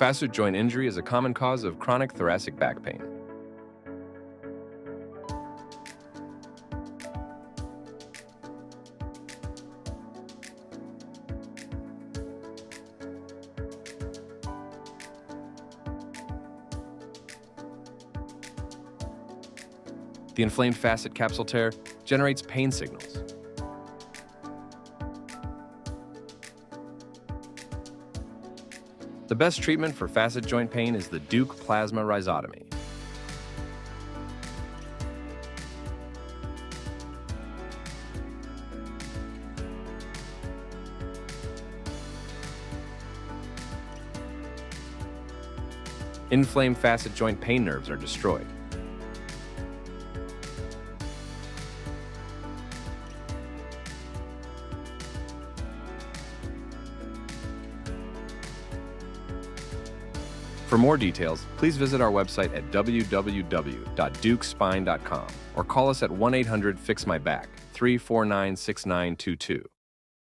Facet joint injury is a common cause of chronic thoracic back pain. The inflamed facet capsule tear generates pain signals. The best treatment for facet joint pain is the Deuk plasma rhizotomy. Inflamed facet joint pain nerves are destroyed. For more details, please visit our website at www.deukspine.com or call us at 1-800-FIX-MY-BACK 349-6922.